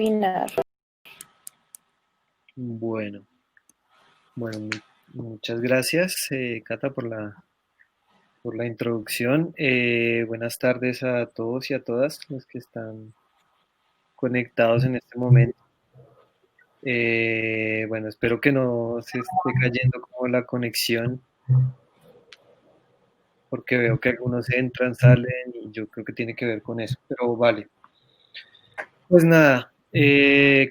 webinar. Bueno, bueno, muchas gracias, Cata, por la introducción. Buenas tardes a todos y a todas los que están conectados en este momento. Bueno, espero que no se esté cayendo como la conexión, porque veo que algunos entran, salen y yo creo que tiene que ver con eso, pero vale. Pues nada,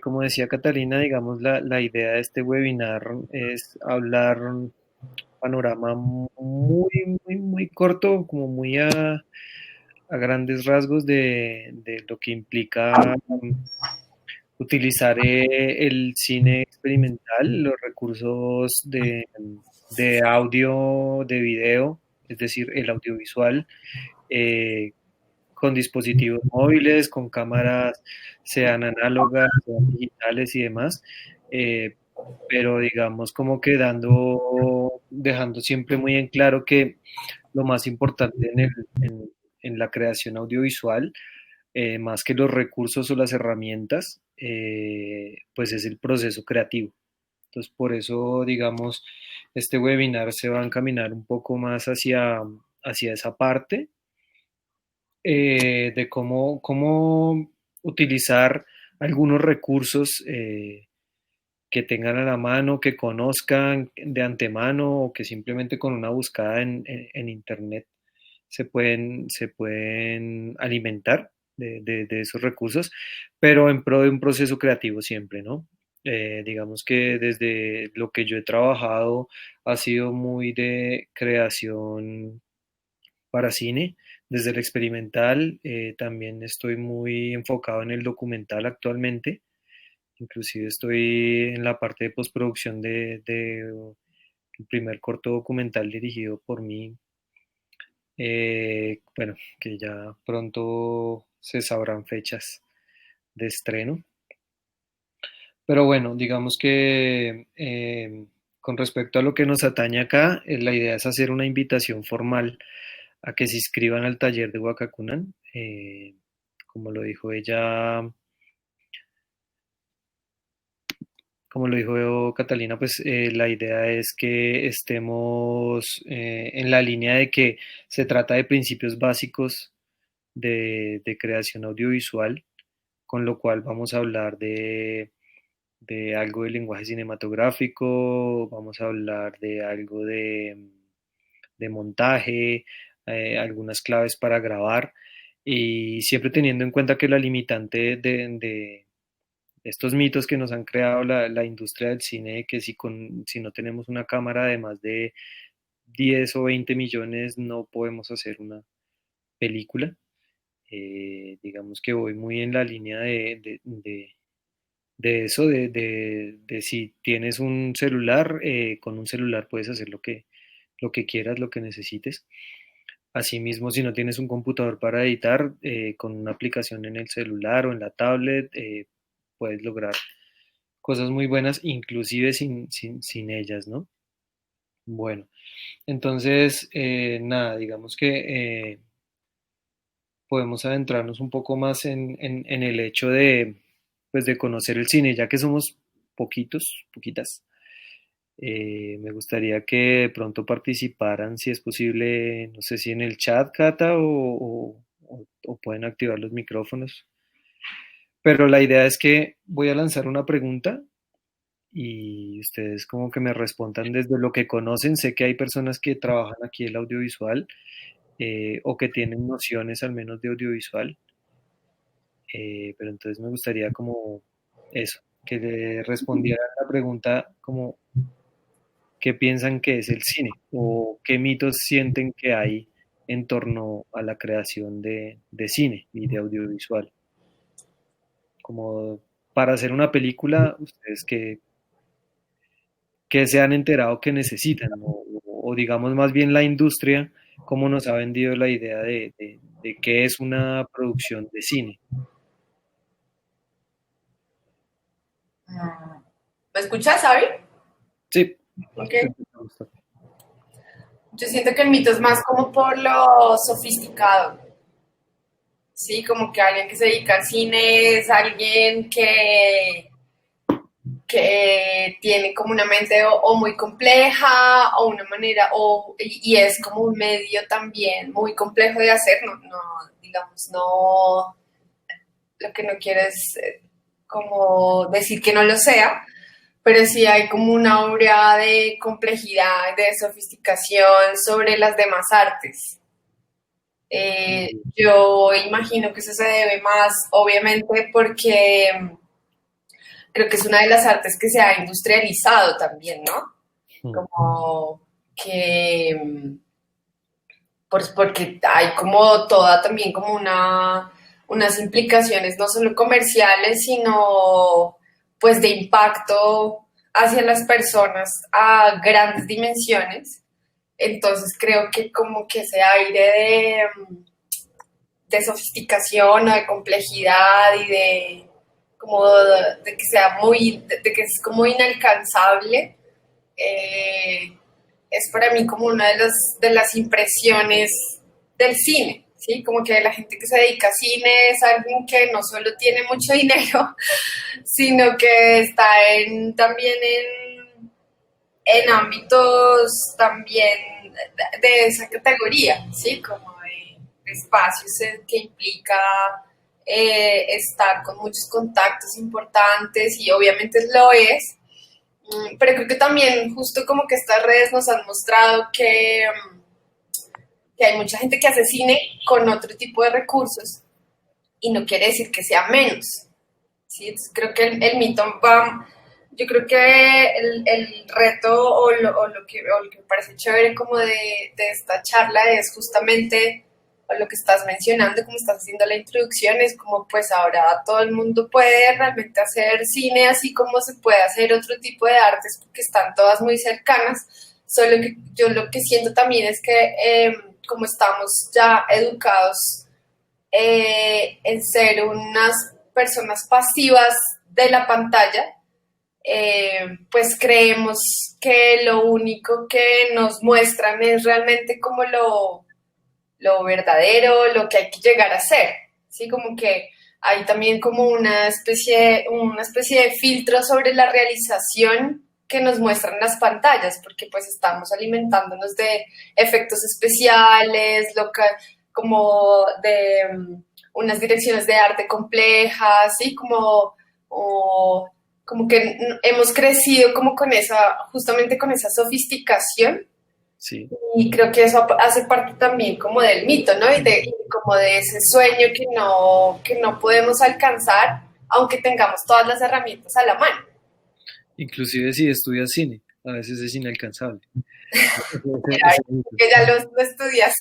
como decía Catalina, digamos, la idea de este webinar es hablar un panorama muy corto, como muy a grandes rasgos de lo que implica utilizar el cine experimental, los recursos de audio, de video, es decir, el audiovisual, eh, con dispositivos móviles, con cámaras, sean análogas, sean digitales y demás, eh, pero digamos como que dejando siempre muy en claro que lo más importante en la creación audiovisual, más que los recursos o las herramientas, pues es el proceso creativo. Entonces, por eso, digamos, este webinar se va a encaminar un poco más hacia esa parte de cómo utilizar algunos recursos que tengan a la mano, que conozcan de antemano o que simplemente con una búsqueda en Internet se pueden alimentar de esos recursos, pero en pro de un proceso creativo siempre, ¿no? Digamos que desde lo que yo he trabajado ha sido muy de creación para cine, desde el experimental, también estoy muy enfocado en el documental actualmente, inclusive estoy en la parte de postproducción de el primer corto documental dirigido por mí, bueno, que ya pronto se sabrán fechas de estreno. Pero bueno, digamos que con respecto a lo que nos atañe acá, la idea es hacer una invitación formal a que se inscriban al taller de Wakakunan. Como lo dijo ella, como lo dijo Catalina, pues la idea es que estemos en la línea de que se trata de principios básicos de creación audiovisual, con lo cual vamos a hablar de algo de lenguaje cinematográfico, vamos a hablar de algo de montaje, algunas claves para grabar y siempre teniendo en cuenta que la limitante de estos mitos que nos han creado la industria del cine, que si no tenemos una cámara de más de 10 o 20 millones no podemos hacer una película. Digamos que voy muy en la línea de eso, de si tienes un celular, con un celular puedes hacer lo que quieras, lo que necesites. Asimismo, si no tienes un computador para editar, con una aplicación en el celular o en la tablet, puedes lograr cosas muy buenas, inclusive sin ellas, ¿no? Bueno, entonces, nada, digamos que podemos adentrarnos un poco más en el hecho pues, de conocer el cine, ya que somos poquitas. Me gustaría que de pronto participaran, si es posible, no sé si en el chat, Cata, o pueden activar los micrófonos. Pero la idea es que voy a lanzar una pregunta y ustedes como que me respondan desde lo que conocen. Sé que hay personas que trabajan aquí el audiovisual o que tienen nociones al menos de audiovisual, pero entonces me gustaría como eso, que le respondieran la pregunta como qué piensan que es el cine o qué mitos sienten que hay en torno a la creación de cine y de audiovisual. Como para hacer una película, ustedes que se han enterado que necesitan o digamos más bien la industria, cómo nos ha vendido la idea de qué es una producción de cine. ¿Me escuchas, Ari? Sí, Ok. te escuchamos. Yo siento que el mito es más como por lo sofisticado. ¿sí? Como que alguien que se dedica al cine es alguien que tiene como una mente o muy compleja o una manera, y es como un medio también muy complejo de hacer, digamos, no, lo que no quiero es como decir que no lo sea, pero sí hay como una aura de complejidad, de sofisticación sobre las demás artes. Yo imagino que eso se debe más, obviamente, porque creo que es una de las artes que se ha industrializado también, ¿no? Como que, pues porque hay como toda también como unas implicaciones no solo comerciales, sino pues de impacto hacia las personas a grandes dimensiones. Entonces creo que como que ese aire de sofisticación o de complejidad y de como de que sea muy, de que es como inalcanzable, eh, es para mí como una de las impresiones del cine, ¿sí? Como que la gente que se dedica a cine es alguien que no solo tiene mucho dinero, sino que está también en ámbitos también de esa categoría, ¿sí? Como de espacios que implica estar con muchos contactos importantes y obviamente lo es, pero creo que también justo como que estas redes nos han mostrado que hay mucha gente que hace cine con otro tipo de recursos y no quiere decir que sea menos. ¿Sí? Entonces creo que el mito va, yo creo que el reto o lo que me parece chévere como de esta charla es justamente lo que estás mencionando, como estás haciendo la introducción, es como pues ahora todo el mundo puede realmente hacer cine así como se puede hacer otro tipo de artes porque están todas muy cercanas, solo que yo lo que siento también es que como estamos ya educados en ser unas personas pasivas de la pantalla, pues creemos que lo único que nos muestran es realmente como lo verdadero, lo que hay que llegar a ser, ¿sí? Como que hay también como una especie de filtro sobre la realización que nos muestran las pantallas, porque pues estamos alimentándonos de efectos especiales, como de unas direcciones de arte complejas, ¿sí? Como que hemos crecido como con justamente con esa sofisticación Sí. y creo que eso hace parte también como del mito, ¿no? Y como de ese sueño que no podemos alcanzar, aunque tengamos todas las herramientas a la mano. Inclusive si estudias cine, a veces es inalcanzable. Que ya lo estudias.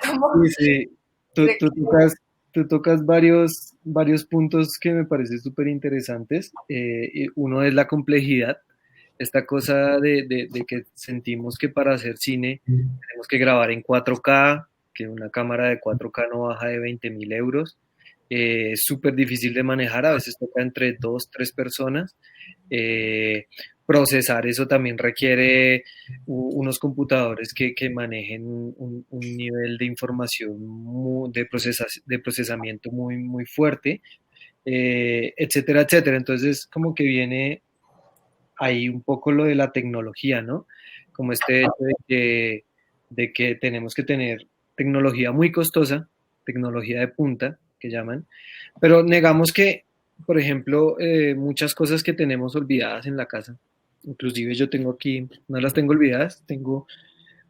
Como, Sí, sí. Tú, tú tocas, tú tocas varios puntos que me parecen súper interesantes. Y uno es la complejidad, esta cosa de que sentimos que para hacer cine tenemos que grabar en 4K, que una cámara de 4K no baja de 20.000 euros. Es súper difícil de manejar, a veces toca entre dos, tres personas. Eh, Procesar eso también requiere unos computadores que manejen un nivel de información de procesamiento muy fuerte, etcétera, etcétera. Entonces, como que viene ahí un poco lo de la tecnología, ¿no? Como este hecho de que tenemos que tener tecnología muy costosa, tecnología de punta, que llaman, pero negamos que, por ejemplo, muchas cosas que tenemos olvidadas en la casa, inclusive yo tengo aquí, no las tengo olvidadas, tengo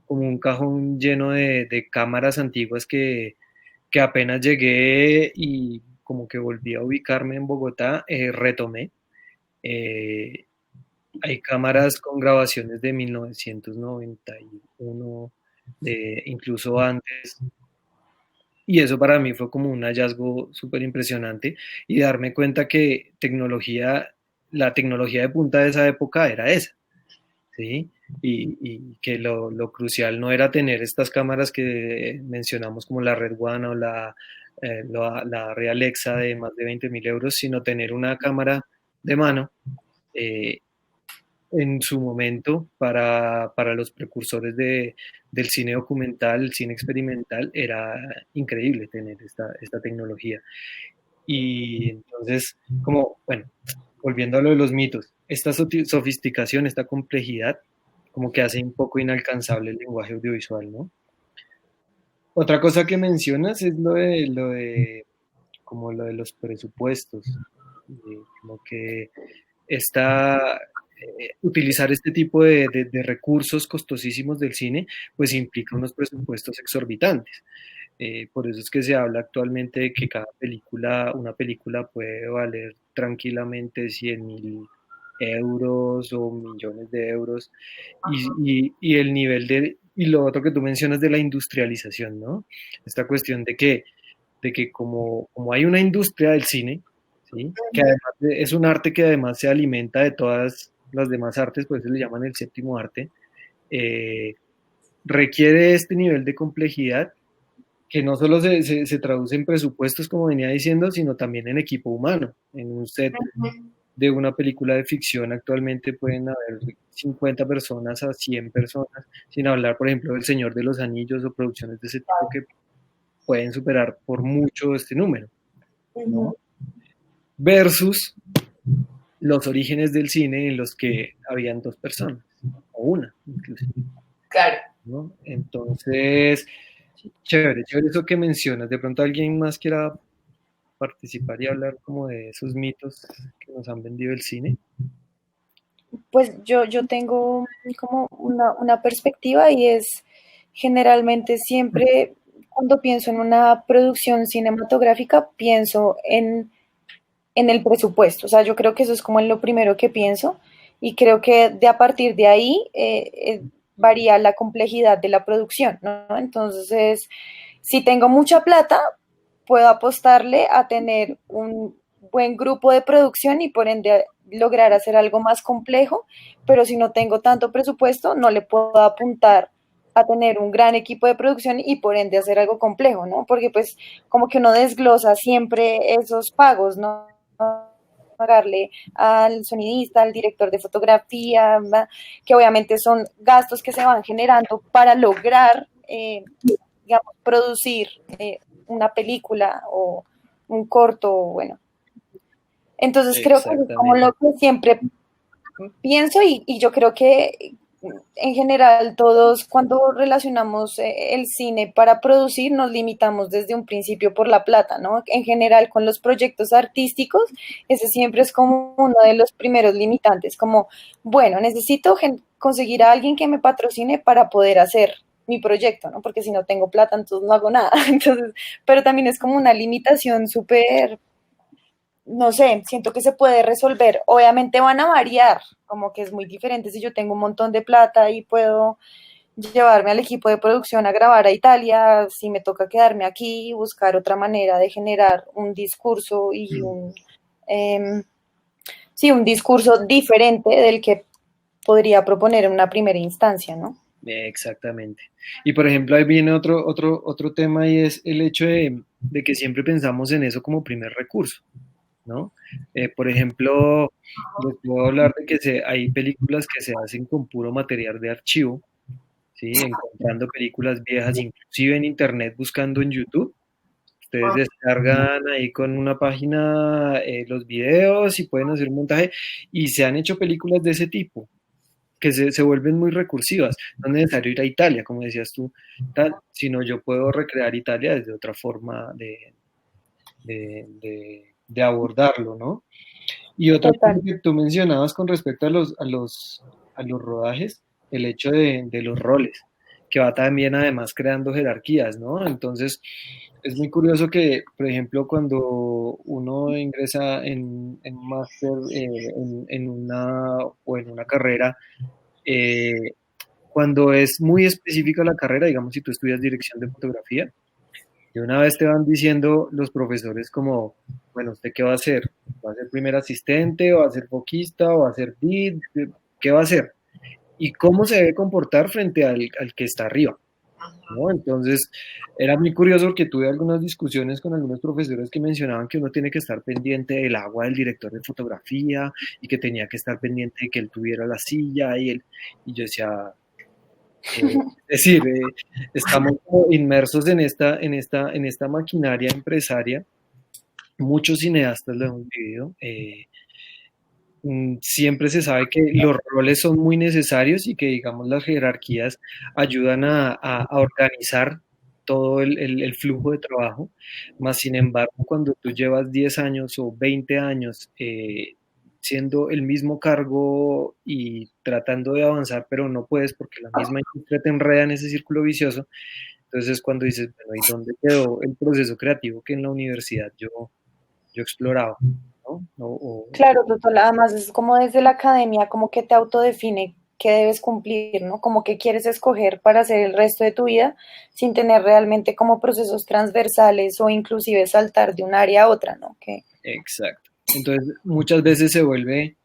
como un cajón lleno de cámaras antiguas que apenas llegué y como que volví a ubicarme en Bogotá, retomé. Eh, Hay cámaras con grabaciones de 1991, incluso antes, y eso para mí fue como un hallazgo súper impresionante y darme cuenta que la tecnología de punta de esa época era esa, ¿sí? Y que lo crucial no era tener estas cámaras que mencionamos como la Red One o la Real Alexa de más de 20.000 euros, sino tener una cámara de mano, eh, en su momento para los precursores del cine documental, el cine experimental, era increíble tener esta tecnología. Y entonces, como, bueno, volviendo a lo de los mitos, esta sofisticación, esta complejidad, como que hace un poco inalcanzable el lenguaje audiovisual, ¿no? Otra cosa que mencionas es como lo de los presupuestos, como que utilizar este tipo de recursos costosísimos del cine, pues implica unos presupuestos exorbitantes. Por eso es que se habla actualmente de que una película puede valer tranquilamente 100.000 euros o millones de euros. Y el nivel y lo otro que tú mencionas de la industrialización, ¿no? Esta cuestión de que como hay una industria del cine, ¿sí? Que además es un arte que además se alimenta de todas las demás artes, por eso le llaman el séptimo arte, eh, requiere este nivel de complejidad que no solo se traduce en presupuestos, como venía diciendo, sino también en equipo humano. En un set de una película de ficción actualmente pueden haber 50 personas a 100 personas, sin hablar, por ejemplo, del Señor de los Anillos o producciones de ese tipo que pueden superar por mucho este número, ¿no? Versus los orígenes del cine en los que habían dos personas, o una, incluso. Claro. ¿No? Entonces, chévere, chévere eso que mencionas. De pronto alguien más quiera participar y hablar como de esos mitos que nos han vendido el cine. Pues yo tengo como una perspectiva y es generalmente siempre cuando pienso en una producción cinematográfica, pienso en el presupuesto. O sea, yo creo que eso es como en lo primero que pienso y creo que a partir de ahí varía la complejidad de la producción, ¿no? Entonces, si tengo mucha plata, puedo apostarle a tener un buen grupo de producción y por ende lograr hacer algo más complejo, pero si no tengo tanto presupuesto, no le puedo apuntar a tener un gran equipo de producción y por ende hacer algo complejo, ¿no? Porque pues como que uno desglosa siempre esos pagos, ¿no? Pagarle al sonidista, al director de fotografía, que obviamente son gastos que se van generando para lograr, digamos, producir una película o un corto, bueno. Entonces creo que es como lo que siempre pienso y yo creo que en general todos cuando relacionamos el cine para producir nos limitamos desde un principio por la plata, ¿no? En general con los proyectos artísticos, ese siempre es como uno de los primeros limitantes, como, bueno, necesito conseguir a alguien que me patrocine para poder hacer mi proyecto, ¿no? Porque si no tengo plata, entonces no hago nada. Entonces, pero también es como una limitación súper, no sé, siento que se puede resolver. Obviamente van a variar, como que es muy diferente si yo tengo un montón de plata y puedo llevarme al equipo de producción a grabar a Italia, si me toca quedarme aquí y buscar otra manera de generar un discurso y sí, un discurso diferente del que podría proponer en una primera instancia, ¿no? Exactamente. Y por ejemplo, ahí viene otro tema y es el hecho de que siempre pensamos en eso como primer recurso, ¿no? Por ejemplo, les puedo hablar de que hay películas que se hacen con puro material de archivo, ¿sí? Encontrando películas viejas, inclusive en internet, buscando en YouTube. Ustedes descargan ahí con una página los videos y pueden hacer un montaje y se han hecho películas de ese tipo que se vuelven muy recursivas. No es necesario ir a Italia, como decías tú, sino yo puedo recrear Italia desde otra forma de abordarlo, ¿no? Y otra cosa que tú mencionabas con respecto a los rodajes, el hecho de los roles, que va también además creando jerarquías, ¿no? Entonces, es muy curioso que, por ejemplo, cuando uno ingresa en un máster, o en una carrera, eh, cuando es muy específica la carrera, digamos, si tú estudias dirección de fotografía, de una vez te van diciendo los profesores como, bueno, ¿usted qué va a hacer? ¿Va a ser primer asistente? ¿O va a ser foquista? ¿O va a ser lead? ¿Qué va a hacer? ¿Y cómo se debe comportar frente al que está arriba? Ajá. ¿no? Entonces, era muy curioso porque tuve algunas discusiones con algunos profesores que mencionaban que uno tiene que estar pendiente del agua del director de fotografía y que tenía que estar pendiente de que él tuviera la silla y yo decía, es decir, estamos como inmersos en esta maquinaria empresaria. Muchos cineastas lo hemos vivido. Siempre se sabe que los roles son muy necesarios y que, digamos, las jerarquías ayudan a organizar todo el flujo de trabajo. Más sin embargo, cuando tú llevas 10 años o 20 años siendo el mismo cargo y tratando de avanzar, pero no puedes porque la misma industria te enreda en ese círculo vicioso, entonces es cuando dices, bueno, ¿y dónde quedó el proceso creativo que en la universidad yo exploraba? ¿No? Claro, total. Además es como desde la academia, como que te autodefine qué debes cumplir, ¿no? Como que quieres escoger para hacer el resto de tu vida sin tener realmente como procesos transversales o inclusive saltar de un área a otra, ¿no? Que Exacto. Entonces, muchas veces se vuelve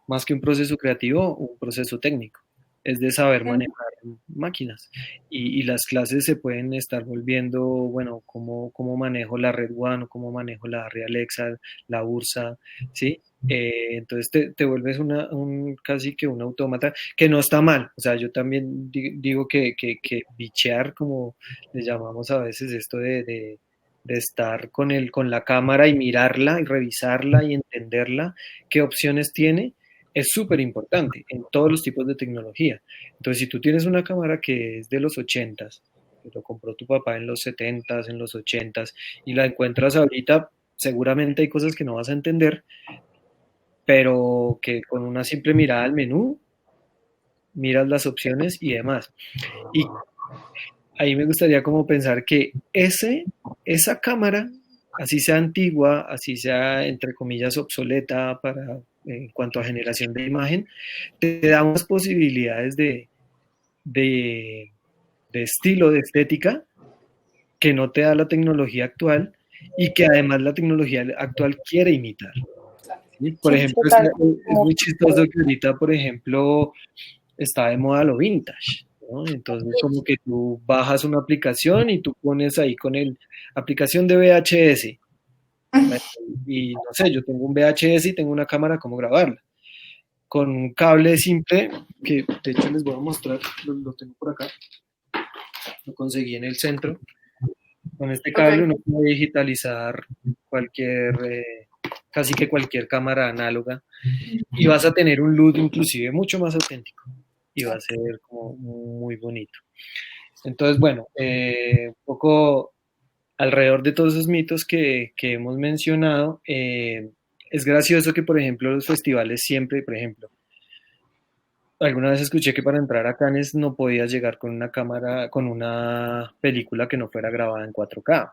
más que un proceso creativo, un proceso técnico. Es de saber Ujú. manejar máquinas. Y las clases se pueden estar volviendo, bueno, cómo manejo la Red One o cómo manejo la Arri Alexa, la Ursa, ¿sí? Entonces te vuelves casi que un autómata, que no está mal. O sea, yo también digo que bichear, como le llamamos a veces esto de estar con la cámara y mirarla y revisarla y entenderla, qué opciones tiene, es súper importante en todos los tipos de tecnología. Entonces, si tú tienes una cámara que es de los 80s, que lo compró tu papá en los 70s, en los 80s, y la encuentras ahorita, seguramente hay cosas que no vas a entender, pero que con una simple mirada al menú, miras las opciones y demás. Y ahí me gustaría como pensar que esa cámara, así sea antigua, así sea entre comillas obsoleta en cuanto a generación de imagen, te da unas posibilidades de, de estilo, de estética, que no te da la tecnología actual y que además la tecnología actual quiere imitar. ¿Sí? Por Sí, ejemplo, total. es Como muy chistoso que ahorita, por ejemplo, está de moda lo vintage, ¿no? Entonces, como que tú bajas una aplicación y tú pones ahí con el aplicación de VHS. Bueno, y no sé, yo tengo un VHS y tengo una cámara, ¿cómo grabarla? Con un cable simple, que de hecho les voy a mostrar, lo tengo por acá, lo conseguí en el centro. Con este Ok, cable uno puede digitalizar cualquier, casi que cualquier cámara análoga y vas a tener un look inclusive mucho más auténtico y va a ok. ser como muy bonito. Entonces, bueno, un poco alrededor de todos esos mitos que hemos mencionado, es gracioso que, por ejemplo, los festivales siempre, por ejemplo, alguna vez escuché que para entrar a Cannes no podías llegar con una cámara, con una película que no fuera grabada en 4K.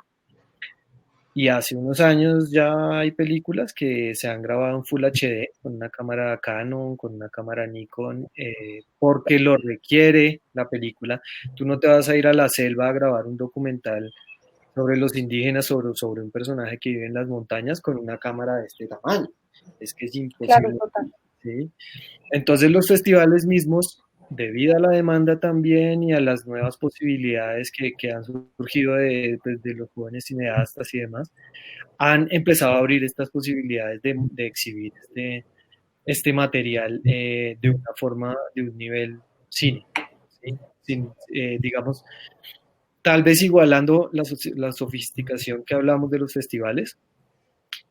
Y hace unos años ya hay películas que se han grabado en Full HD con una cámara Canon, con una cámara Nikon, porque lo requiere la película. Tú no te vas a ir a la selva a grabar un documental sobre los indígenas, sobre un personaje que vive en las montañas con una cámara de este tamaño. Es que es claro, imposible, total. ¿sí? Entonces los festivales mismos, debido a la demanda también y a las nuevas posibilidades que han surgido pues, de los jóvenes cineastas y demás, han empezado a abrir estas posibilidades de exhibir este material de una forma, de un nivel cine, ¿sí? Digamos, tal vez igualando la sofisticación que hablamos de los festivales,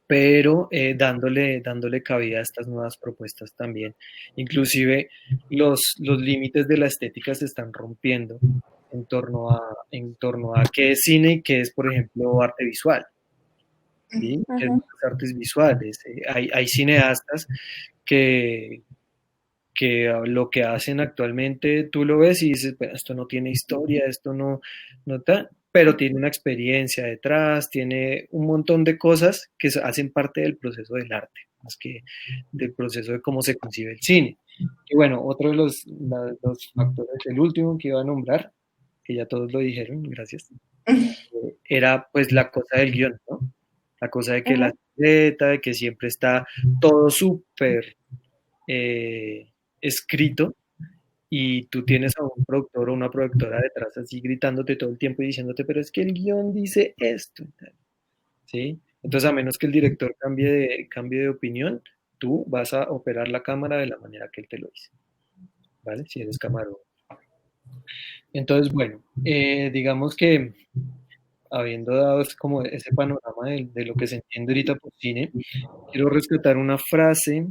pero dándole cabida a estas nuevas propuestas también. Inclusive los límites de la estética se están rompiendo en torno a qué es cine y qué es, por ejemplo, arte visual. ¿Sí? Que es Ujú. las artes visuales. Hay cineastas que, que lo que hacen actualmente tú lo ves y dices, "Bueno, esto no tiene historia, esto no está, pero tiene una experiencia detrás, tiene un montón de cosas que hacen parte del proceso del arte, más que del proceso de cómo se concibe el cine. Y bueno, otro de los factores, el último que iba a nombrar, que ya todos lo dijeron, gracias, era pues la cosa del guión, ¿no? La cosa de que la Ujú. escaleta, de que siempre está todo súper escrito y tú tienes a un productor o una productora detrás así gritándote todo el tiempo y diciéndote, pero es que el guión dice esto, ¿sí? Entonces, a menos que el director cambie de opinión, tú vas a operar la cámara de la manera que él te lo dice, ¿vale? Si eres camarógrafo. Entonces, bueno, digamos que habiendo dado como ese panorama de lo que se entiende ahorita por cine, quiero rescatar una frase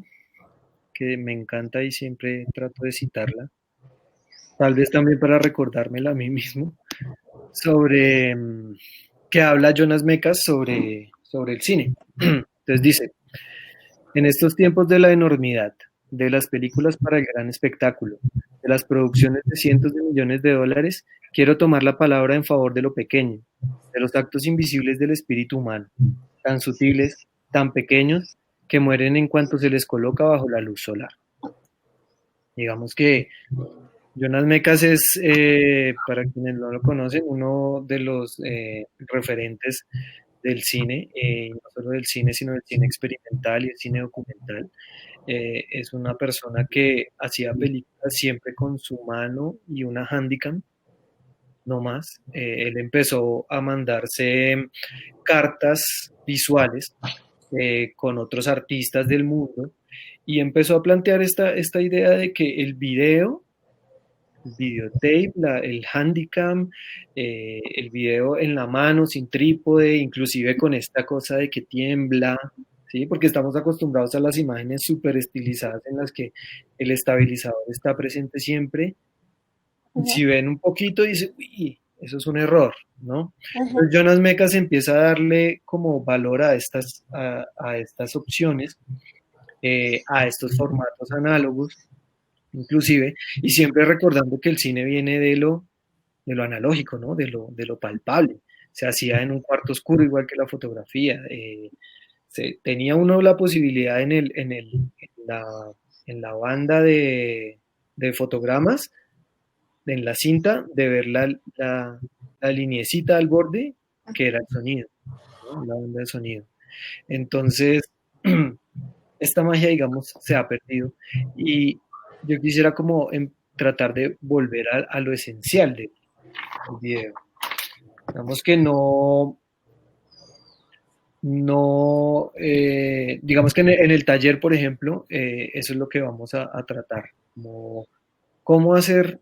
que me encanta y siempre trato de citarla, tal vez también para recordármela a mí mismo, sobre que habla Jonas Mekas sobre el cine. Entonces dice, en estos tiempos de la enormidad, de las películas para el gran espectáculo, de las producciones de cientos de millones de dólares, quiero tomar la palabra en favor de lo pequeño, de los actos invisibles del espíritu humano, tan sutiles, tan pequeños, que mueren en cuanto se les coloca bajo la luz solar. Digamos que Jonas Mekas es, para quienes no lo conocen, uno de los referentes del cine, no solo del cine, sino del cine experimental y el cine documental. Es una persona que hacía películas siempre con su mano y una Handycam, no más. Él empezó a mandarse cartas visuales con otros artistas del mundo y empezó a plantear esta idea de que el videotape, el handicam, el video en la mano, sin trípode, inclusive con esta cosa de que tiembla, ¿sí? Porque estamos acostumbrados a las imágenes súper estilizadas en las que el estabilizador está presente siempre. Si ven un poquito, dicen, uy, eso es un error, ¿no? Entonces Jonas Mekas empieza a darle como valor a estas opciones, a estos formatos análogos, inclusive, y siempre recordando que el cine viene de lo analógico, ¿no? De lo palpable. Se hacía en un cuarto oscuro, igual que la fotografía. Tenía uno la posibilidad en la banda de fotogramas, en la cinta, de ver la liniecita al borde, que era el sonido, ¿no? La banda de sonido. Entonces, esta magia, digamos, se ha perdido. Y yo quisiera como tratar de volver a lo esencial del video. Digamos que digamos que en el taller, por ejemplo, eso es lo que vamos a tratar, como cómo hacer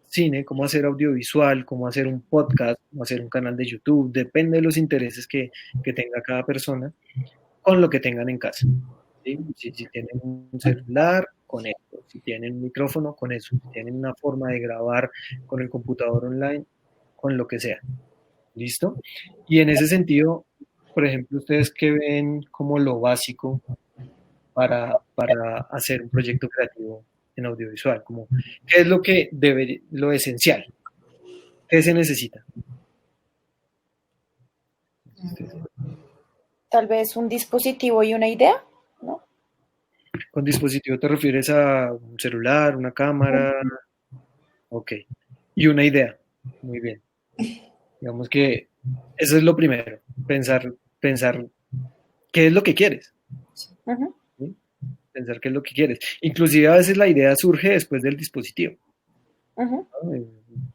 cine, cómo hacer audiovisual, cómo hacer un podcast, cómo hacer un canal de YouTube, depende de los intereses que tenga cada persona, con lo que tengan en casa. ¿Sí? Si tienen un celular, con eso. Si tienen un micrófono, con eso. Si tienen una forma de grabar con el computador online, con lo que sea. ¿Listo? Y en ese sentido, por ejemplo, ustedes que ven como lo básico para hacer un proyecto creativo en audiovisual, como qué es lo esencial, qué se necesita. Tal vez un dispositivo y una idea, ¿no? ¿Con dispositivo te refieres a un celular, una cámara? Ok. Y una idea. Muy bien. Digamos que eso es lo primero, pensar qué es lo que quieres. Uh-huh. ¿Sí? Pensar qué es lo que quieres. Inclusive a veces la idea surge después del dispositivo. Uh-huh. ¿No?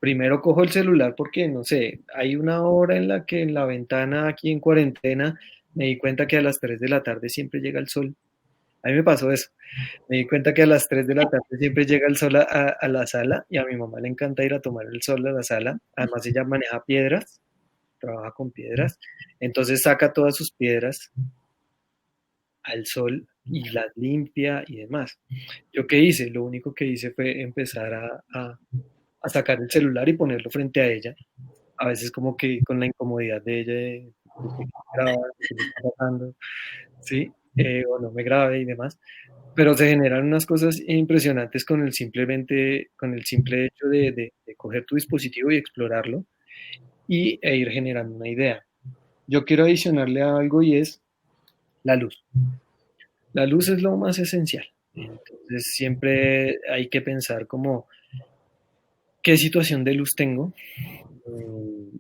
Primero cojo el celular porque, no sé, hay una hora en la que en la ventana aquí en cuarentena me di cuenta que a las 3 de la tarde siempre llega el sol. A mí me pasó eso. Me di cuenta que a las 3 de la tarde siempre llega el sol a la sala y a mi mamá le encanta ir a tomar el sol a la sala. Además ella maneja piedras, trabaja con piedras, entonces saca todas sus piedras al sol y las limpia y demás. ¿Yo qué hice? Lo único que hice fue empezar a sacar el celular y ponerlo frente a ella. A veces como que con la incomodidad de ella, de que graba, que le está pasando, ¿sí? O no me grabe y demás. Pero se generan unas cosas impresionantes con el simple hecho de coger tu dispositivo y explorarlo e ir generando una idea. Yo quiero adicionarle a algo y es la luz. La luz es lo más esencial. Entonces siempre hay que pensar como qué situación de luz tengo,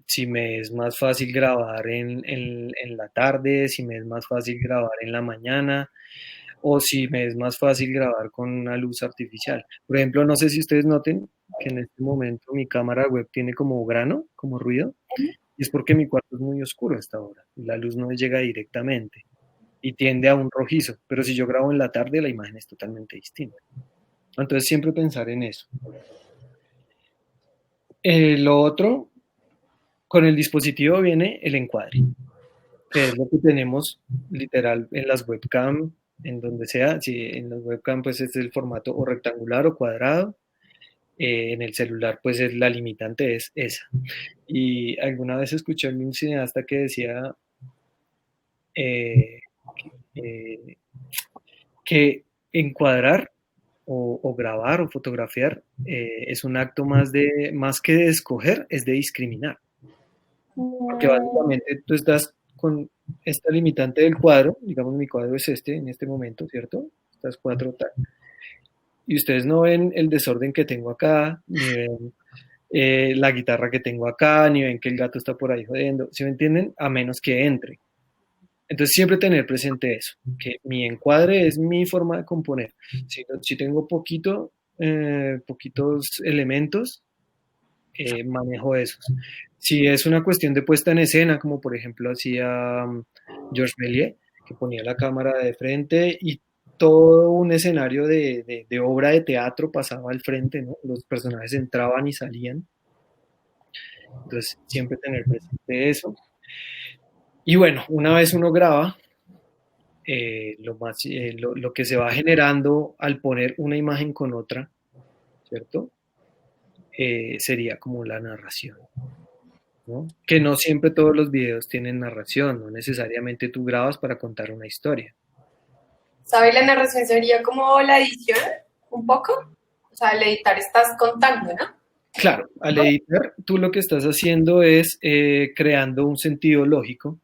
si me es más fácil grabar en la tarde, si me es más fácil grabar en la mañana. o si me es más fácil grabar con una luz artificial. Por ejemplo, no sé si ustedes noten que en este momento mi cámara web tiene como grano, como ruido, y es porque mi cuarto es muy oscuro a esta hora, y la luz no llega directamente y tiende a un rojizo, pero si yo grabo en la tarde la imagen es totalmente distinta. Entonces siempre pensar en eso. Lo otro, con el dispositivo viene el encuadre, que es lo que tenemos literal en las webcam, en donde sea, si en las webcam pues es el formato o rectangular o cuadrado, en el celular pues la limitante es esa. Y alguna vez escuché a un cineasta que decía eh, eh, que encuadrar o grabar o fotografiar es un acto más que de escoger, es de discriminar. Porque Mm, básicamente tú estás con esta limitante del cuadro, digamos mi cuadro es este en este momento, ¿cierto? Estas cuatro tal. Y ustedes no ven el desorden que tengo acá, ni ven la guitarra que tengo acá, ni ven que el gato está por ahí jodiendo, ¿sí me entienden? A menos que entre. Entonces siempre tener presente eso, que mi encuadre es mi forma de componer. Si tengo poquitos elementos, manejo esos. Si es una cuestión de puesta en escena, como por ejemplo hacía Georges Méliès, que ponía la cámara de frente y todo un escenario de obra de teatro pasaba al frente, ¿no? Los personajes entraban y salían. Entonces, siempre tener presente eso. Y bueno, una vez uno graba, lo que se va generando al poner una imagen con otra, ¿cierto? Sería como la narración. ¿No? Que no siempre todos los videos tienen narración, no necesariamente tú grabas para contar una historia. ¿Sabe? La narración sería como la edición, un poco. O sea, al editar estás contando, ¿no? Claro, al editar, tú lo que estás haciendo es creando un sentido lógico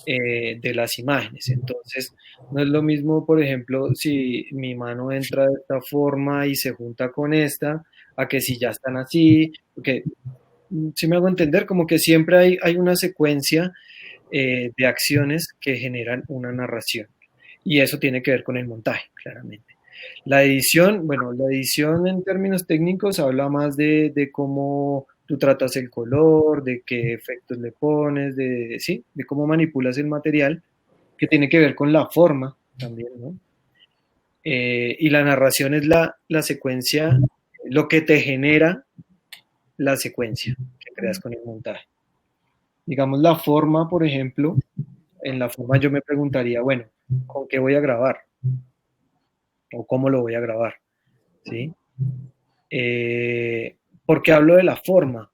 de las imágenes. Entonces, no es lo mismo, por ejemplo, si mi mano entra de esta forma y se junta con esta, a que si ya están así, porque si me hago entender, como que siempre hay una secuencia de acciones que generan una narración. Y eso tiene que ver con el montaje, claramente. La edición, bueno, la edición en términos técnicos habla más de cómo tú tratas el color, de qué efectos le pones, sí, de cómo manipulas el material, que tiene que ver con la forma también, ¿no? Y la narración es la secuencia, lo que te genera la secuencia que creas con el montaje. Digamos, la forma, por ejemplo, en la forma yo me preguntaría, bueno, ¿con qué voy a grabar? ¿O cómo lo voy a grabar? ¿Sí? ¿Por qué hablo de la forma?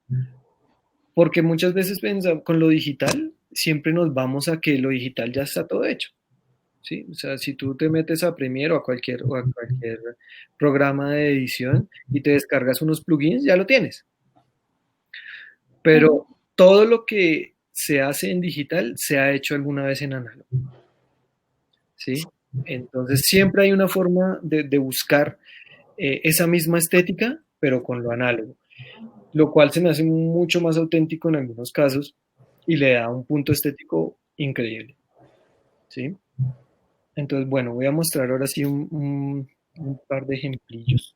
Porque muchas veces con lo digital siempre nos vamos a que lo digital ya está todo hecho. ¿Sí? O sea, si tú te metes a Premiere o a cualquier programa de edición y te descargas unos plugins, ya lo tienes. Pero todo lo que se hace en digital se ha hecho alguna vez en análogo. ¿Sí? Entonces siempre hay una forma de buscar esa misma estética, pero con lo análogo, lo cual se me hace mucho más auténtico en algunos casos y le da un punto estético increíble. ¿Sí? Entonces, bueno, voy a mostrar ahora sí un par de ejemplillos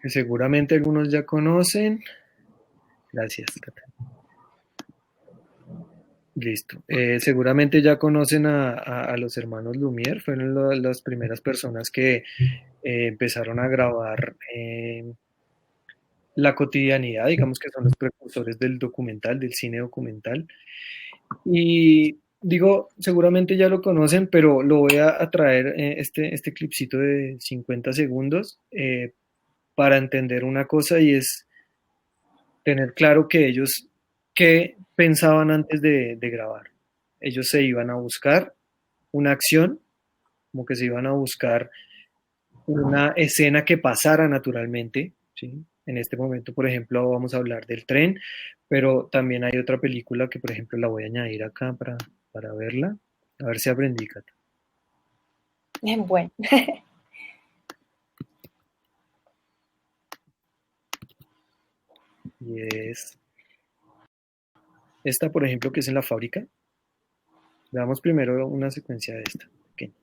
que seguramente algunos ya conocen. Gracias, Cata. Listo. Seguramente ya conocen a los hermanos Lumière, fueron las primeras personas que empezaron a grabar la cotidianidad, digamos que son los precursores del documental, del cine documental. Y digo, seguramente ya lo conocen, pero lo voy a traer este clipcito de 50 segundos para entender una cosa y es tener claro que ellos, ¿qué pensaban antes de grabar? Ellos se iban a buscar una acción, como que se iban a buscar una escena que pasara naturalmente, ¿sí? En este momento, por ejemplo, vamos a hablar del tren, pero también hay otra película que, por ejemplo, la voy a añadir acá para verla. A ver si aprendí, Cata. Bueno, Y es esta, por ejemplo, que es en la fábrica. Veamos primero una secuencia de esta. pequeño.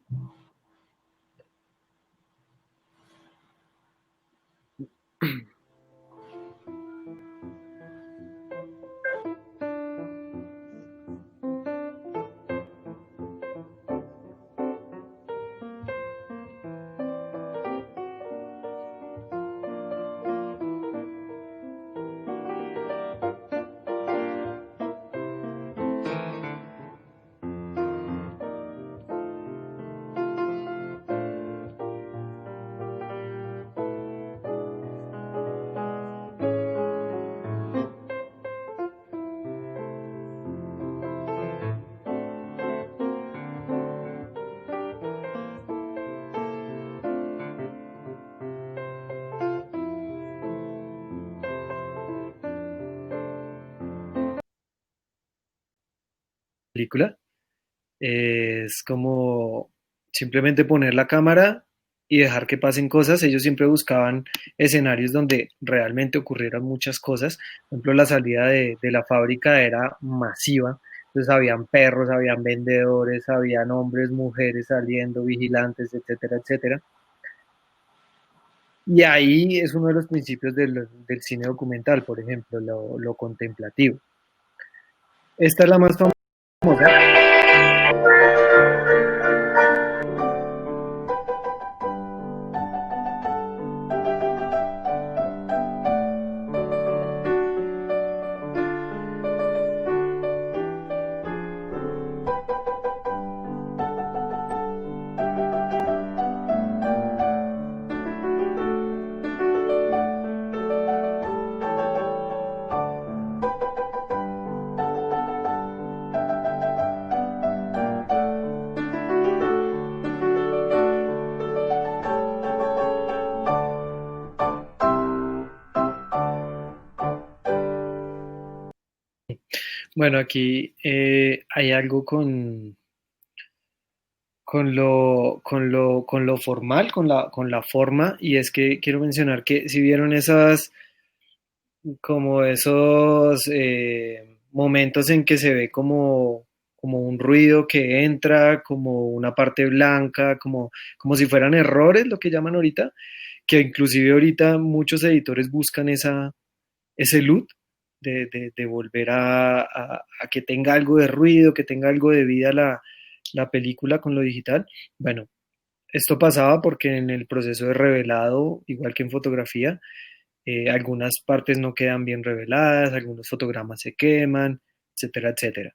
Película es como simplemente poner la cámara y dejar que pasen cosas. Ellos siempre buscaban escenarios donde realmente ocurrieran muchas cosas. Por ejemplo, la salida de la fábrica era masiva. Entonces habían perros, habían vendedores, habían hombres, mujeres saliendo, vigilantes, etcétera, etcétera. Y ahí es uno de los principios del cine documental, por ejemplo, lo contemplativo. Esta es la más famosa. Bueno, aquí hay algo con lo formal, con la forma, y es que quiero mencionar que si vieron esas, como esos momentos en que se ve como un ruido que entra, como una parte blanca, como si fueran errores, lo que llaman ahorita, que inclusive ahorita muchos editores buscan ese loop de volver a que tenga algo de ruido, que tenga algo de vida la película con lo digital. Bueno, esto pasaba porque en el proceso de revelado, igual que en fotografía, algunas partes no quedan bien reveladas, algunos fotogramas se queman, etcétera, etcétera.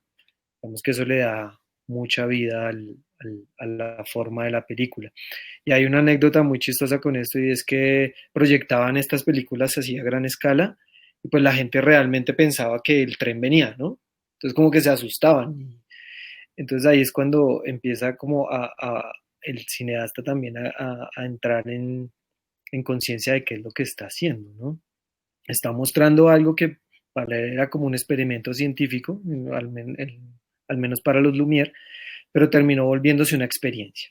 Digamos que eso le da mucha vida a la forma de la película. Y hay una anécdota muy chistosa con esto y es que proyectaban estas películas así a gran escala y pues la gente realmente pensaba que el tren venía, ¿no? Entonces como que se asustaban. Entonces ahí es cuando empieza como el cineasta también a entrar en conciencia de qué es lo que está haciendo, ¿no? Está mostrando algo que para él era como un experimento científico, al menos para los Lumière, pero terminó volviéndose una experiencia.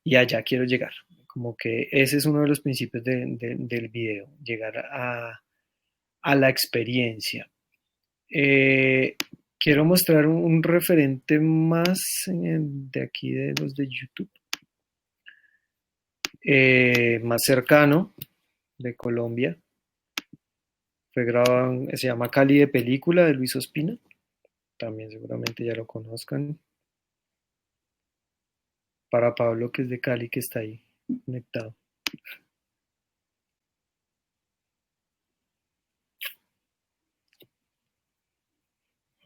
Y allá quiero llegar. Como que ese es uno de los principios del video, llegar a la experiencia. Eh, quiero mostrar un referente más de aquí de los de YouTube, más cercano de Colombia. Fue grabado, se llama Cali de Película de Luis Ospina. También seguramente ya lo conozcan. Para Pablo, que es de Cali, que está ahí conectado.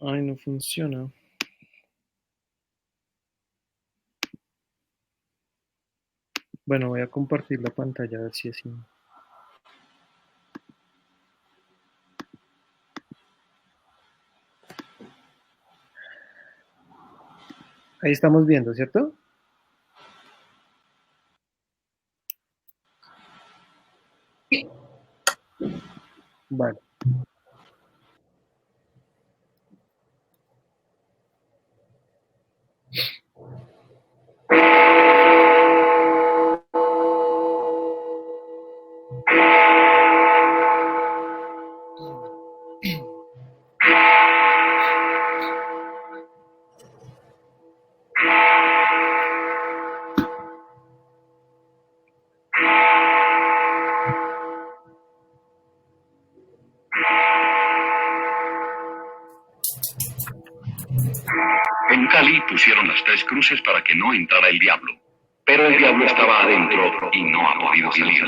Ay, no funciona. Bueno, voy a compartir la pantalla a ver si así. Ahí estamos viendo, ¿cierto? Vale. cruces para que no entrara el diablo. Pero el diablo estaba adentro y no ha podido salir.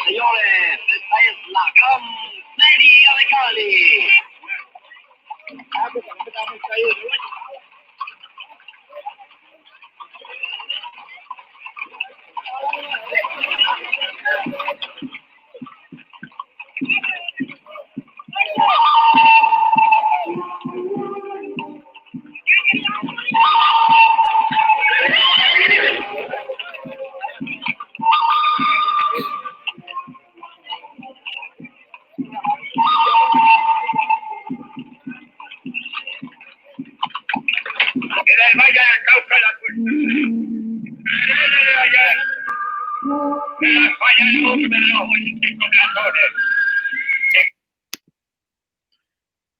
Señores, esta es la gran feria de Cali.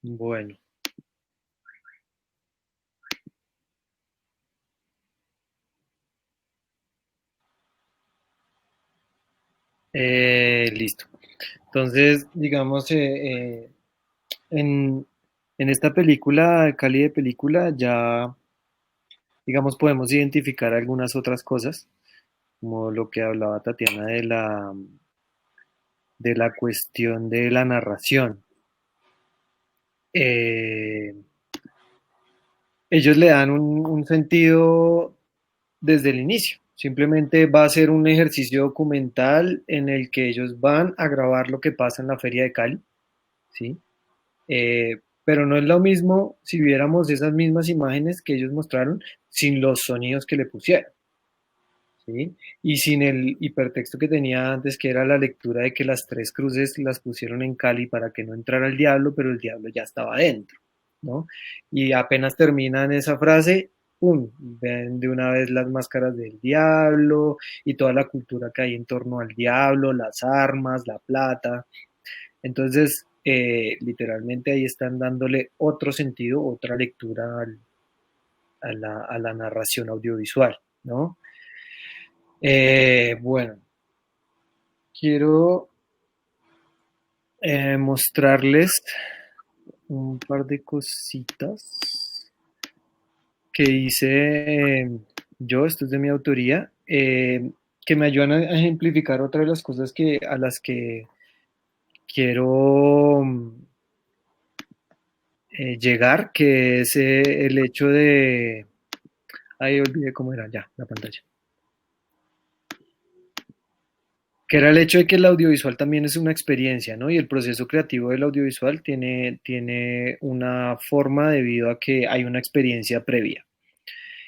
Bueno, listo. Entonces, digamos, en esta película, Cali de película, ya, digamos, podemos identificar algunas otras cosas, como lo que hablaba Tatiana de la cuestión de la narración. Eh, Ellos le dan un sentido desde el inicio. Simplemente va a ser un ejercicio documental en el que ellos van a grabar lo que pasa en la Feria de Cali, ¿sí? Pero no es lo mismo si viéramos esas mismas imágenes que ellos mostraron sin los sonidos que le pusieron, ¿sí? Y sin el hipertexto que tenía antes, que era la lectura de que las tres cruces las pusieron en Cali para que no entrara el diablo, pero el diablo ya estaba adentro, ¿no? Y apenas terminan esa frase, ¡pum! Ven de una vez las máscaras del diablo y toda la cultura que hay en torno al diablo, las armas, la plata. Entonces, literalmente ahí están dándole otro sentido, otra lectura a la narración audiovisual, ¿no? Bueno, quiero mostrarles un par de cositas que hice yo, esto es de mi autoría, que me ayudan a ejemplificar otra de las cosas a las que quiero llegar, que es el hecho de... Ahí olvidé cómo era ya la pantalla. Que era el hecho de que el audiovisual también es una experiencia, ¿no? Y el proceso creativo del audiovisual tiene una forma debido a que hay una experiencia previa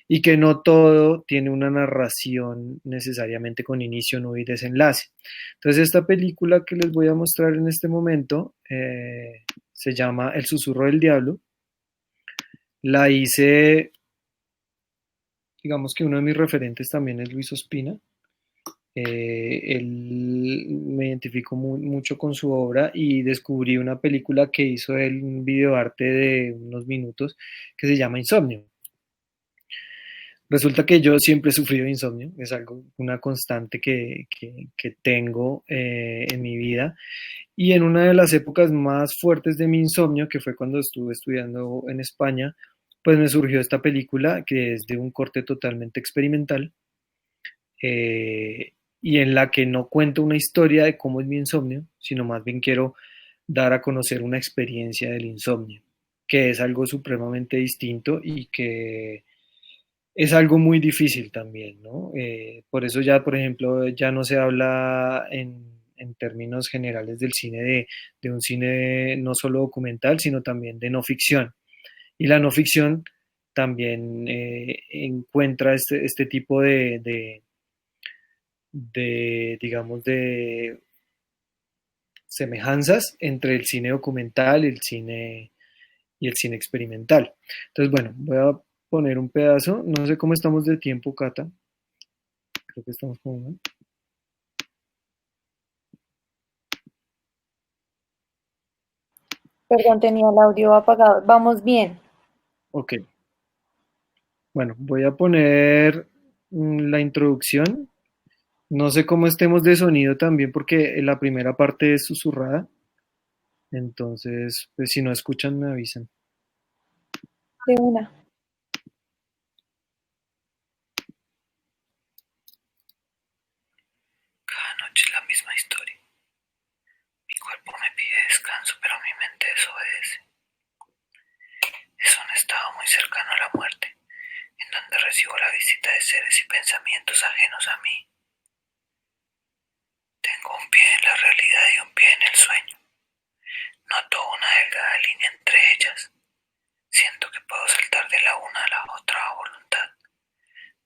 y que no todo tiene una narración necesariamente con inicio, nudo y desenlace. Entonces esta película que les voy a mostrar en este momento se llama El susurro del diablo. La hice, digamos que uno de mis referentes también es Luis Ospina. Él me identifico mucho con su obra y descubrí una película que hizo él, un videoarte de unos minutos que se llama Insomnio. Resulta que yo siempre he sufrido de insomnio, es algo, una constante que tengo en mi vida. Y en una de las épocas más fuertes de mi insomnio, que fue cuando estuve estudiando en España, pues me surgió esta película que es de un corte totalmente experimental, y en la que no cuento una historia de cómo es mi insomnio, sino más bien quiero dar a conocer una experiencia del insomnio, que es algo supremamente distinto y que es algo muy difícil también, ¿no? Por eso ya, por ejemplo, ya no se habla en términos generales del cine de un cine no solo documental, sino también de no ficción. Y la no ficción también encuentra este tipo digamos, de semejanzas entre el cine documental y el cine experimental. Entonces, bueno, voy a poner un pedazo. No sé cómo estamos de tiempo, Cata. Creo que estamos como... Perdón, tenía el audio apagado. Vamos bien. Ok. Bueno, voy a poner la introducción. No sé cómo estemos de sonido también porque la primera parte es susurrada. Entonces, pues si no escuchan, me avisan. De una. Cada noche la misma historia. Mi cuerpo me pide descanso, pero mi mente desobedece. Es un estado muy cercano a la muerte, en donde recibo la visita de seres y pensamientos ajenos a mí. Tengo un pie en la realidad y un pie en el sueño. Noto una delgada línea entre ellas. Siento que puedo saltar de la una a la otra a voluntad,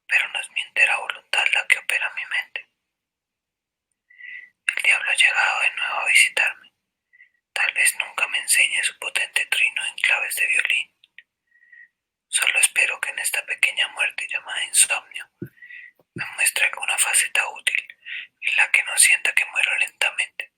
pero no es mi entera voluntad la que opera mi mente. El diablo ha llegado de nuevo a visitarme. Tal vez nunca me enseñe su potente trino en claves de violín. Solo espero que en esta pequeña muerte llamada insomnio me muestre alguna faceta útil en la que no sienta que muero lentamente.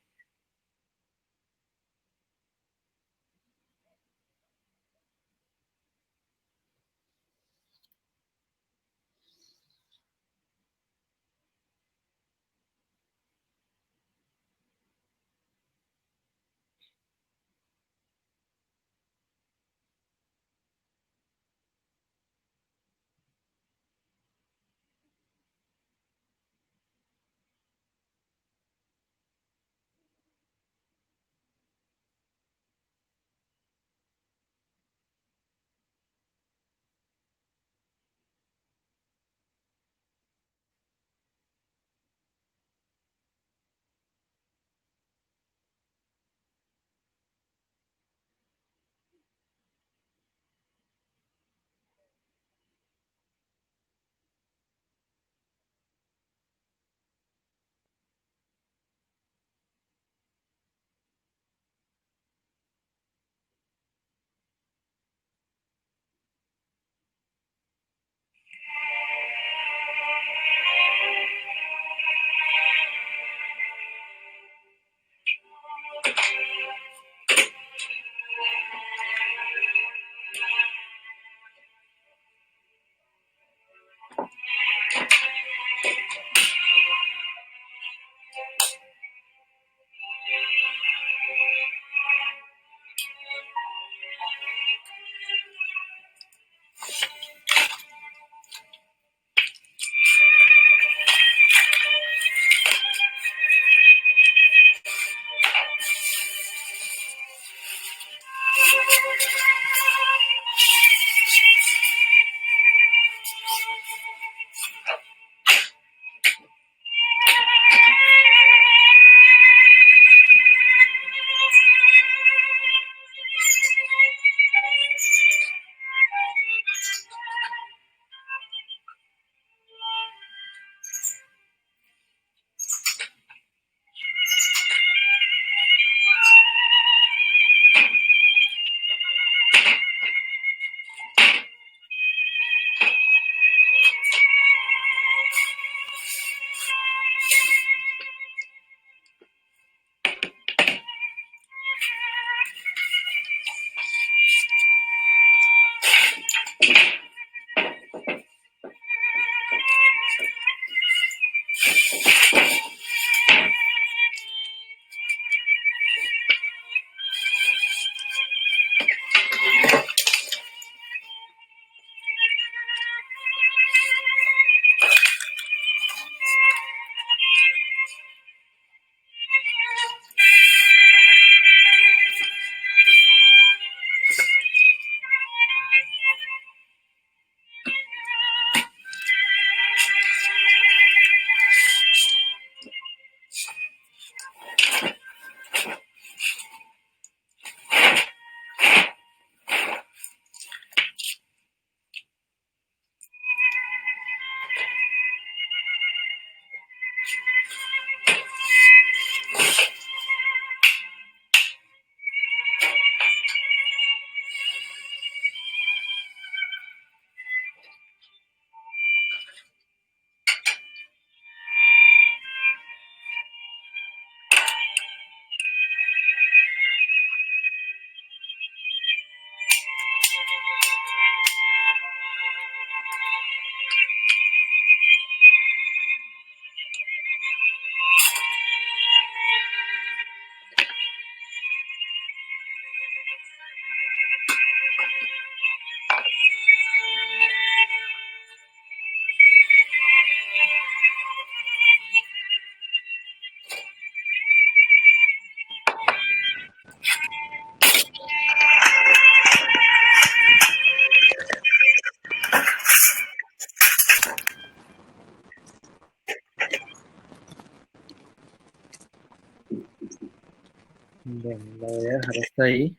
Bueno, la voy a dejar hasta ahí.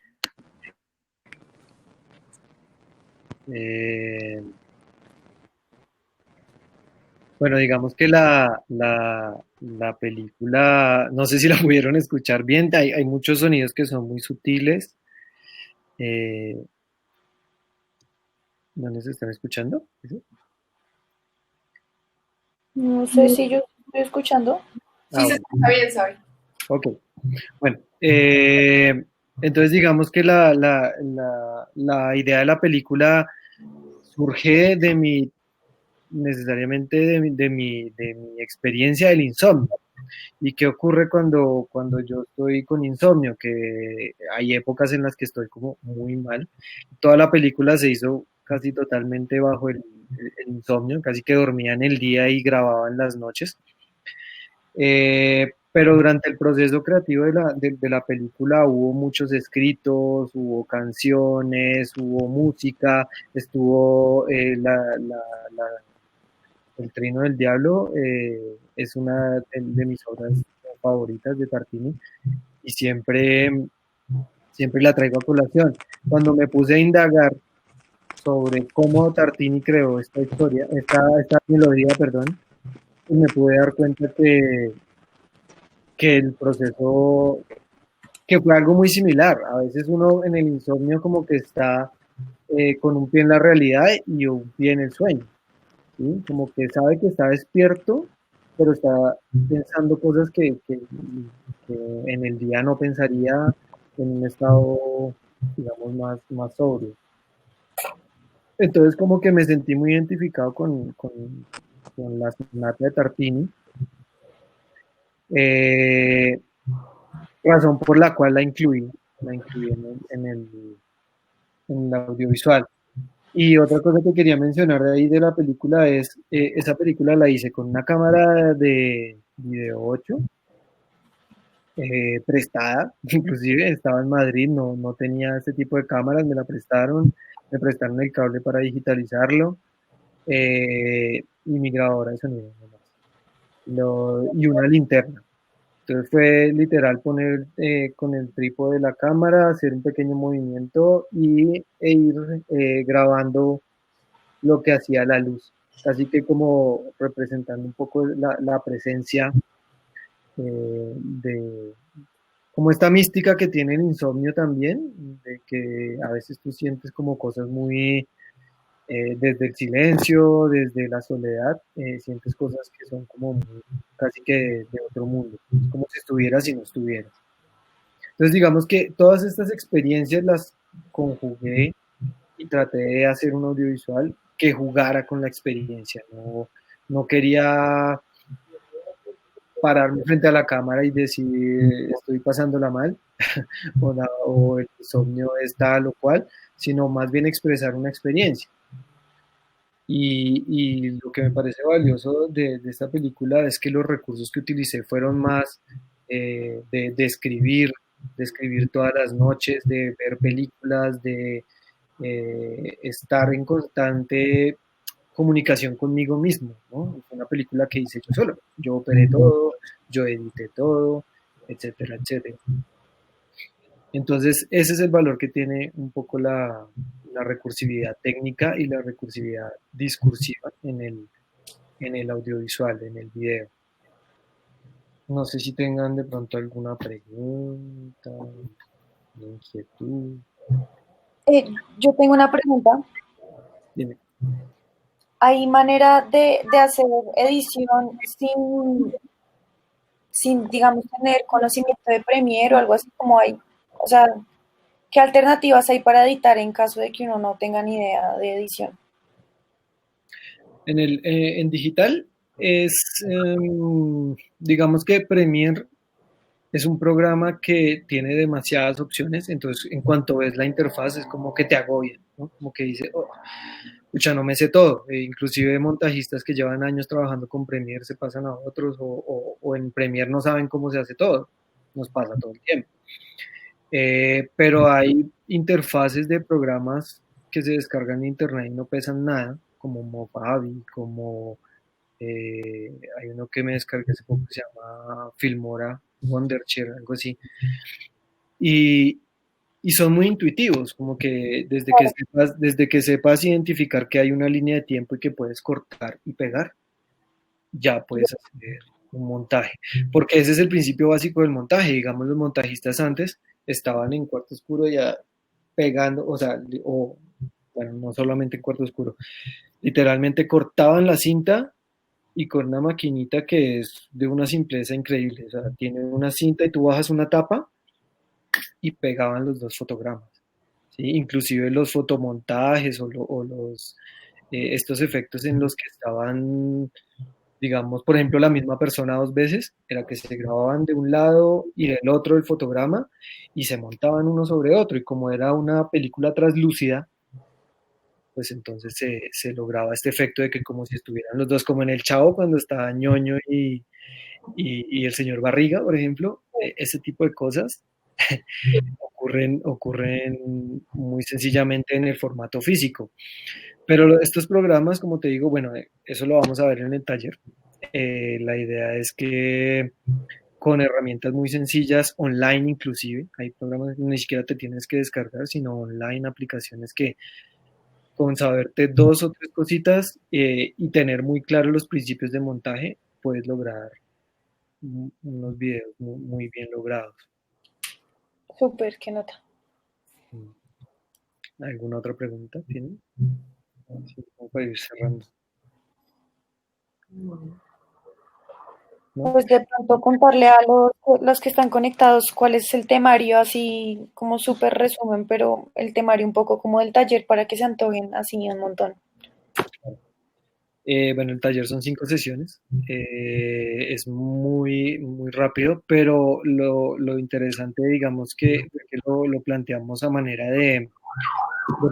Eh, bueno, digamos que la película, no sé si la pudieron escuchar bien, hay muchos sonidos que son muy sutiles. Eh, ¿No les están escuchando? ¿Sí? No sé si yo estoy escuchando. Sí Ah, se bueno, escucha bien, ¿sabes? ok. Bueno, entonces digamos que la idea de la película surge de mi, necesariamente de mi experiencia del insomnio. ¿Y qué ocurre cuando yo estoy con insomnio? Que hay épocas en las que estoy como muy mal. Toda la película se hizo casi totalmente bajo el insomnio, casi que dormía en el día y grababa en las noches. Pero durante el proceso creativo de la película hubo muchos escritos, hubo canciones, hubo música, estuvo El Trino del Diablo, es una de mis obras favoritas de Tartini y siempre la traigo a colación. Cuando me puse a indagar sobre cómo Tartini creó esta historia, esta melodía, perdón, y me pude dar cuenta que el proceso, que fue algo muy similar. A veces uno en el insomnio como que está con un pie en la realidad y un pie en el sueño, ¿sí? Como que sabe que está despierto, pero está pensando cosas que en el día no pensaría en un estado, digamos, más sobrio. Entonces como que me sentí muy identificado con la sonata de Tartini, eh, razón por la cual la incluí en el audiovisual. Y otra cosa que quería mencionar de ahí de la película es, esa película la hice con una cámara de video 8 prestada, inclusive estaba en Madrid, no tenía este tipo de cámaras, me prestaron el cable para digitalizarlo y mi grabadora de sonido nomás. Y una linterna. Entonces fue literal poner con el trípode de la cámara, hacer un pequeño movimiento e ir grabando lo que hacía la luz, casi que como representando un poco la presencia de, como esta mística que tiene el insomnio también, de que a veces tú sientes como cosas muy, desde el silencio, desde la soledad, sientes cosas que son como muy, casi que de otro mundo, es como si estuvieras y no estuvieras. Entonces digamos que todas estas experiencias las conjugué y traté de hacer un audiovisual que jugara con la experiencia. No quería pararme frente a la cámara y decir estoy pasándola mal o el insomnio es tal o cual, sino más bien expresar una experiencia. Y lo que me parece valioso de esta película es que los recursos que utilicé fueron más de escribir todas las noches, de ver películas, de estar en constante comunicación conmigo mismo, ¿no? Fue una película que hice yo solo. Yo operé todo, yo edité todo, etcétera, etcétera. Entonces, ese es el valor que tiene un poco la recursividad técnica y la recursividad discursiva en el audiovisual, en el video. No sé si tengan de pronto alguna pregunta, inquietud. Eh, yo tengo una pregunta. Dime. ¿Hay manera de hacer edición sin, digamos, tener conocimiento de Premiere o algo así como hay? O sea, ¿qué alternativas hay para editar en caso de que uno no tenga ni idea de edición? En digital es, digamos que Premiere es un programa que tiene demasiadas opciones, entonces en cuanto ves la interfaz es como que te agobia, ¿no? Como que dice, oh, pucha, no me sé todo. Inclusive montajistas que llevan años trabajando con Premiere se pasan a otros o en Premiere no saben cómo se hace todo. Nos pasa todo el tiempo. Pero hay interfaces de programas que se descargan en internet y no pesan nada, como Movavi, como hay uno que me descargué hace poco que se llama Filmora Wondershare, algo así, y, y son muy intuitivos, como que desde que sepas identificar que hay una línea de tiempo y que puedes cortar y pegar, ya puedes hacer un montaje. Porque ese es el principio básico del montaje. Digamos, los montajistas antes estaban en cuarto oscuro ya pegando, o sea, o bueno, no solamente en cuarto oscuro, literalmente cortaban la cinta y con una maquinita que es de una simpleza increíble. O sea, tiene una cinta y tú bajas una tapa y pegaban los dos fotogramas. ¿Sí? Inclusive los fotomontajes o los, estos efectos en los que estaban, digamos, por ejemplo, la misma persona dos veces, era que se grababan de un lado y del otro el fotograma y se montaban uno sobre otro. Y como era una película translúcida, pues entonces se lograba este efecto de que como si estuvieran los dos, como en el Chavo cuando estaba Ñoño y el señor Barriga, por ejemplo, ese tipo de cosas ocurren muy sencillamente en el formato físico. Pero estos programas, como te digo, bueno, eso lo vamos a ver en el taller. La idea es que con herramientas muy sencillas, online inclusive, hay programas que ni siquiera te tienes que descargar, sino online, aplicaciones que con saberte dos o tres cositas y tener muy claros los principios de montaje, puedes lograr unos videos muy bien logrados. Súper, qué nota. ¿Alguna otra pregunta tienen? Sí, como para ir cerrando. ¿No? Pues de pronto contarle a los que están conectados cuál es el temario, así como súper resumen, pero el temario un poco como del taller para que se antojen así un montón. Bueno, el taller son 5 sesiones. Es muy rápido, pero lo interesante, digamos, que lo planteamos a manera de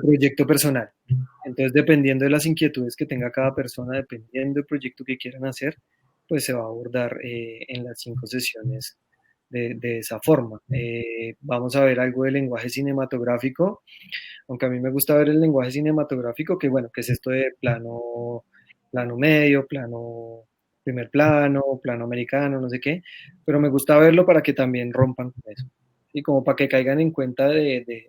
proyecto personal. Entonces, dependiendo de las inquietudes que tenga cada persona, dependiendo del proyecto que quieran hacer, pues se va a abordar en las 5 sesiones de esa forma. Vamos a ver algo de lenguaje cinematográfico, aunque a mí me gusta ver el lenguaje cinematográfico, que bueno, que es esto de plano medio, primer plano, plano americano, no sé qué, pero me gusta verlo para que también rompan con eso, y como para que caigan en cuenta de-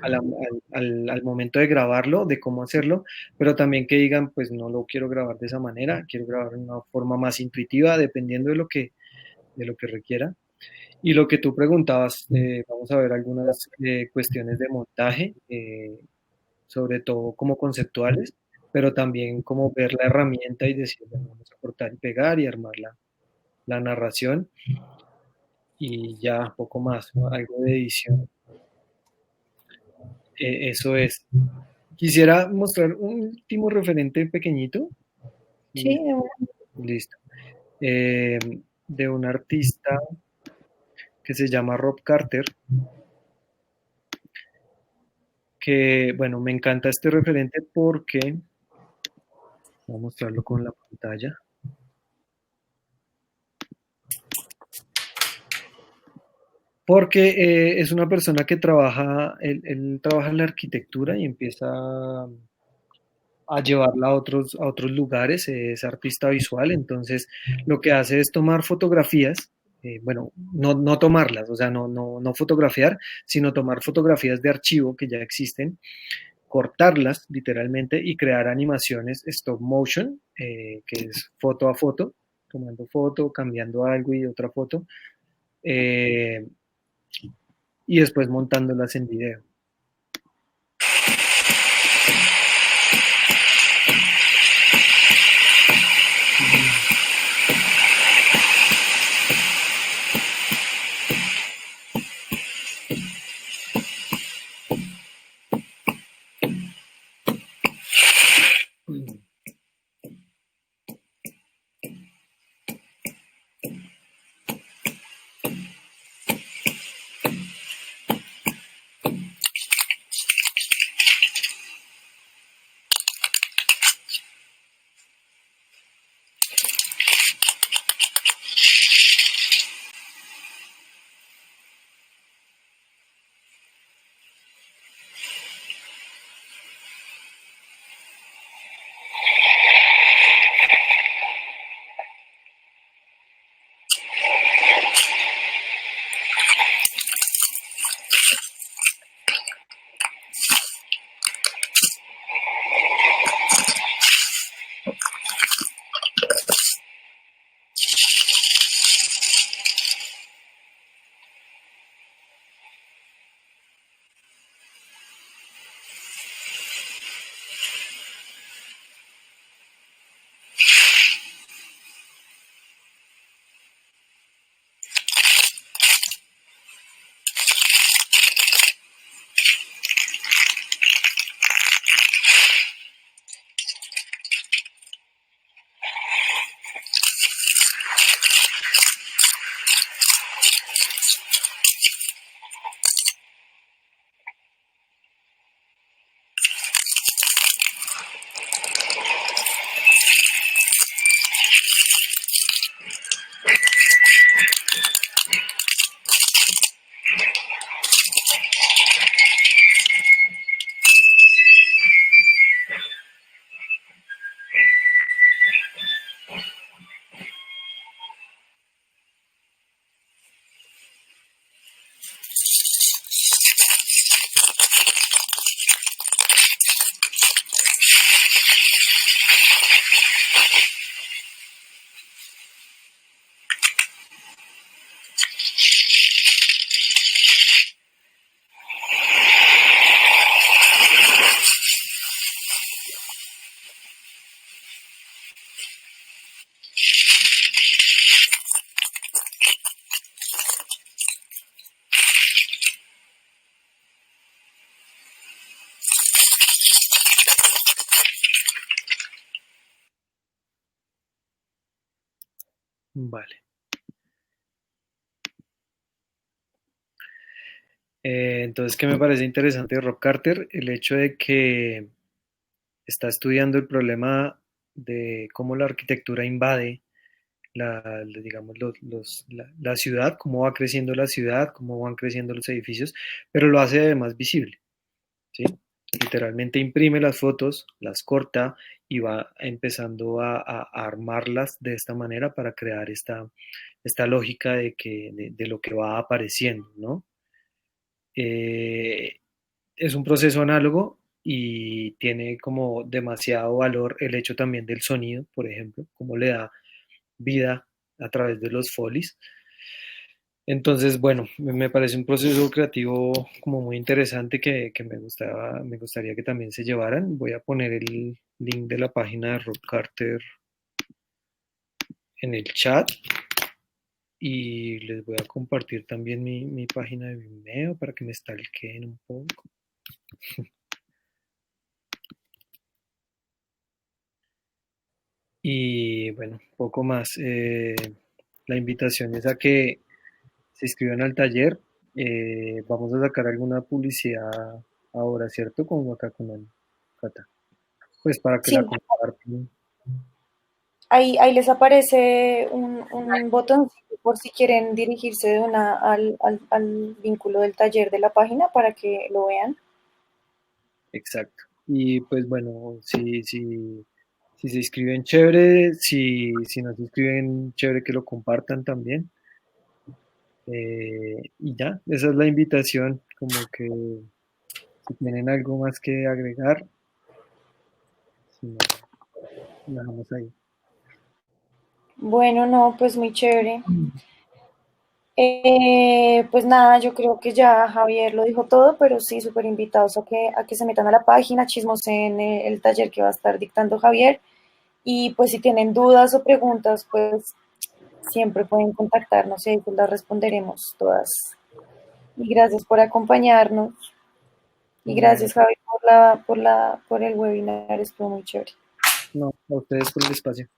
al momento de grabarlo, de cómo hacerlo, pero también que digan, pues no lo quiero grabar de esa manera, quiero grabar de una forma más intuitiva, dependiendo de lo que requiera. Y lo que tú preguntabas, vamos a ver algunas cuestiones de montaje, sobre todo como conceptuales, pero también como ver la herramienta y decir, bueno, vamos a cortar y pegar y armar la narración y ya poco más, ¿no? Algo de edición. Eso es. Quisiera mostrar un último referente pequeñito. Sí, Y listo. Eh, de un artista que se llama Rob Carter, que, bueno, me encanta este referente porque, voy a mostrarlo con la pantalla, porque es una persona que trabaja, él trabaja en la arquitectura y empieza a llevarla a otros lugares, es artista visual, entonces lo que hace es tomar fotografías, bueno, no tomarlas, o sea, no fotografiar, sino tomar fotografías de archivo que ya existen, cortarlas literalmente y crear animaciones stop motion, que es foto a foto, tomando foto, cambiando algo y otra foto, eh, y después montándolas en video. Vale. Entonces, ¿qué me parece interesante de Rob Carter? El hecho de que está estudiando el problema de cómo la arquitectura invade digamos, la ciudad, cómo va creciendo la ciudad, cómo van creciendo los edificios, pero lo hace además visible, ¿sí? Literalmente imprime las fotos, las corta y va empezando a armarlas de esta manera para crear esta lógica de lo que va apareciendo, ¿no? Eh, es un proceso análogo y tiene como demasiado valor el hecho también del sonido, por ejemplo, cómo le da vida a través de los folies. Entonces, bueno, me parece un proceso creativo como muy interesante que me gustaría que también se llevaran. Voy a poner el link de la página de Rob Carter en el chat y les voy a compartir también mi página de Vimeo para que me stalkeen un poco. Y bueno, poco más. La invitación es a que se inscriban al taller. Vamos a sacar alguna publicidad ahora, ¿cierto? Como acá con el Cata. Pues para que Sí, la compartan. ahí les aparece un botón por si quieren dirigirse de una al vínculo del taller de la página para que lo vean. Exacto. Y pues bueno, si se inscriben, chévere. Si no se inscriben, chévere que lo compartan también. Y ya, esa es la invitación. Como que si tienen algo más que agregar, si no, lo dejamos ahí. Bueno, no, pues muy chévere. Pues nada, yo creo que ya Javier lo dijo todo, pero sí, súper invitados a que se metan a la página, chismoseen el taller que va a estar dictando Javier. Y pues si tienen dudas o preguntas, pues siempre pueden contactarnos y ahí pues las responderemos todas. Y gracias por acompañarnos. Y Bueno, gracias, Javi, por el webinar. Estuvo muy chévere. no, a ustedes por el espacio.